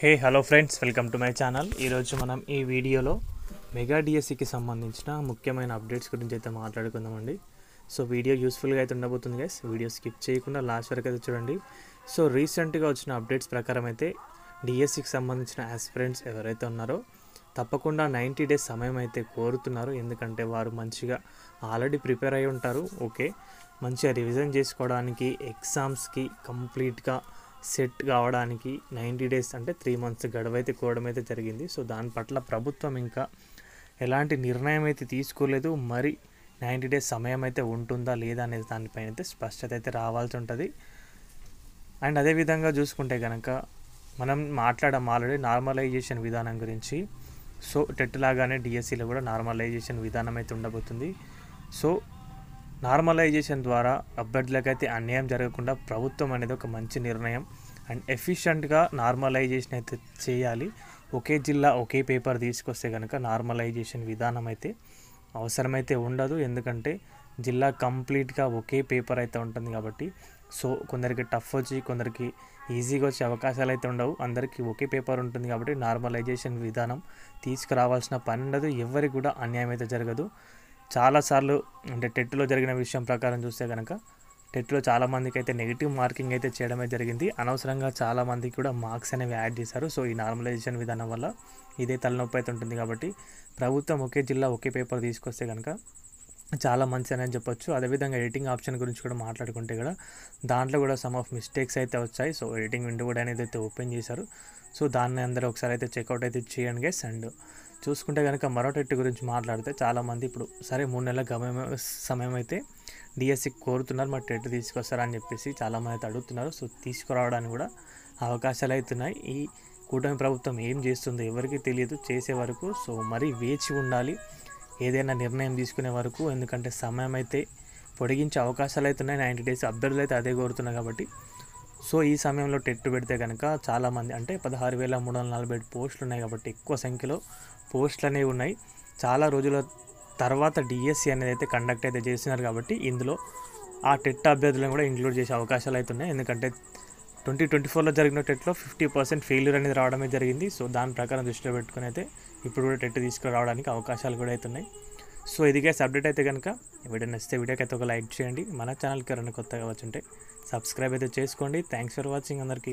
Hello friends, welcome to my channel. ఈరోజు మనం ఈ వీడియోలో మెగా డిఎస్సికి సంబంధించిన ముఖ్యమైన అప్డేట్స్ గురించి అయితే మాట్లాడుకుందామండి. సో వీడియో యూస్ఫుల్గా అయితే ఉండబోతుంది గైస్. వీడియో స్కిప్ చేయకుండా లాస్ట్ వరకు అయితే చూడండి. సో రీసెంట్గా వచ్చిన అప్డేట్స్ ప్రకారం అయితే డిఎస్సికి సంబంధించిన ఆస్పిరెంట్స్ ఎవరైతే ఉన్నారో తప్పకుండా 90 డేస్ సమయం అయితే కోరుతున్నారు. ఎందుకంటే వారు మంచిగా ఆల్రెడీ ప్రిపేర్ అయి ఉంటారు. ఓకే, మంచిగా రివిజన్ చేసుకోవడానికి, ఎగ్జామ్స్కి కంప్లీట్గా సెట్ కావడానికి 90 డేస్ అంటే 3 months గడువు అయితే కోవడం అయితే జరిగింది. సో దాని పట్ల ప్రభుత్వం ఇంకా ఎలాంటి నిర్ణయం అయితే తీసుకోలేదు. మరి 90 డేస్ సమయం అయితే ఉంటుందా లేదా అనేది దానిపైన అయితే స్పష్టత అయితే రావాల్సి ఉంటుంది. అండ్ అదేవిధంగా చూసుకుంటే కనుక మనం మాట్లాడాం ఆల్రెడీ నార్మలైజేషన్ విధానం గురించి. సో టెట్ లాగానే డిఎస్సిలో కూడా నార్మలైజేషన్ విధానం అయితే ఉండబోతుంది. సో నార్మలైజేషన్ ద్వారా అభ్యర్థులకైతే అన్యాయం జరగకుండా ప్రభుత్వం అనేది ఒక మంచి నిర్ణయం అండ్ ఎఫిషియెంట్గా నార్మలైజేషన్ అయితే చేయాలి. ఒకే జిల్లా ఒకే పేపర్ తీసుకొస్తే కనుక నార్మలైజేషన్ విధానం అయితే అవసరమైతే ఉండదు. ఎందుకంటే జిల్లా కంప్లీట్గా ఒకే పేపర్ అయితే ఉంటుంది కాబట్టి. సో కొందరికి టఫ్ వచ్చి కొందరికి ఈజీగా వచ్చే అవకాశాలు అయితే ఉండవు. అందరికీ ఒకే పేపర్ ఉంటుంది కాబట్టి నార్మలైజేషన్ విధానం తీసుకురావాల్సిన పని ఉండదు. ఎవరికి కూడా అన్యాయం అయితే జరగదు. చాలాసార్లు అంటే టెట్లో జరిగిన విషయం ప్రకారం చూస్తే కనుక టెట్లో చాలామందికి అయితే నెగిటివ్ మార్కింగ్ అయితే చేయడమే జరిగింది. అనవసరంగా చాలామందికి కూడా మార్క్స్ అనేవి యాడ్ చేశారు. సో ఈ నార్మలైజేషన్ విధానం వల్ల ఇదే తలనొప్పి అయితే ఉంటుంది కాబట్టి ప్రభుత్వం ఒకే జిల్లా ఒకే పేపర్ తీసుకొస్తే కనుక చాలా మంచిది అని చెప్పొచ్చు. అదేవిధంగా ఎడిటింగ్ ఆప్షన్ గురించి కూడా మాట్లాడుకుంటే కూడా దాంట్లో కూడా సమ్ ఆఫ్ మిస్టేక్స్ అయితే వచ్చాయి. సో ఎడిటింగ్ విండో కూడా అనేది అయితే ఓపెన్ చేశారు. సో దాన్ని అందరూ ఒకసారి అయితే చెక్అవుట్ అయితే చేయండి గైస్. అండ్ చూసుకుంటే కనుక మరో టెట్ గురించి మాట్లాడితే చాలామంది ఇప్పుడు సరే 3 నెలల సమయం అయితే డిఎస్సికి కోరుతున్నారు, మరి టెట్ తీసుకొస్తారా అని చెప్పేసి చాలామంది అయితే అడుగుతున్నారు. సో తీసుకురావడానికి కూడా అవకాశాలు అవుతున్నాయి. ఈ కూటమి ప్రభుత్వం ఏం చేస్తుందో ఎవరికి తెలియదు చేసే వరకు. సో మరీ వేచి ఉండాలి ఏదైనా నిర్ణయం తీసుకునే వరకు. ఎందుకంటే సమయం అయితే పొడిగించే అవకాశాలు అవుతున్నాయి. 90 డేస్ అభ్యర్థులు అయితే అదే కోరుతున్నారు కాబట్టి. సో ఈ సమయంలో టెట్ పెడితే కనుక చాలామంది అంటే 16,347 పోస్టులు ఉన్నాయి కాబట్టి ఎక్కువ సంఖ్యలో పోస్టులు అనేవి ఉన్నాయి. చాలా రోజుల తర్వాత డిఎస్సి అనేది అయితే కండక్ట్ అయితే చేస్తున్నారు కాబట్టి ఇందులో ఆ టెట్ అభ్యర్థులను కూడా ఇంక్లూడ్ చేసే అవకాశాలు అవుతున్నాయి. ఎందుకంటే 2024లో జరిగిన టెట్లో 50% ఫెయిల్యూర్ అనేది రావడమే జరిగింది. సో దాని ప్రకారం దృష్టిలో పెట్టుకుని అయితే ఇప్పుడు కూడా టెట్ తీసుకురావడానికి అవకాశాలు కూడా అవుతున్నాయి. సో ఇది గైస్ అప్డేట్ అయితే కనుక వీడియో నచ్చితే వీడియోకి అయితే ఒక లైక్ చేయండి. మన ఛానల్కి ఎవరైనా కొత్తగా వచ్చుంటే సబ్స్క్రైబ్ అయితే చేసుకోండి. థ్యాంక్స్ ఫర్ వాచింగ్ అందరికీ.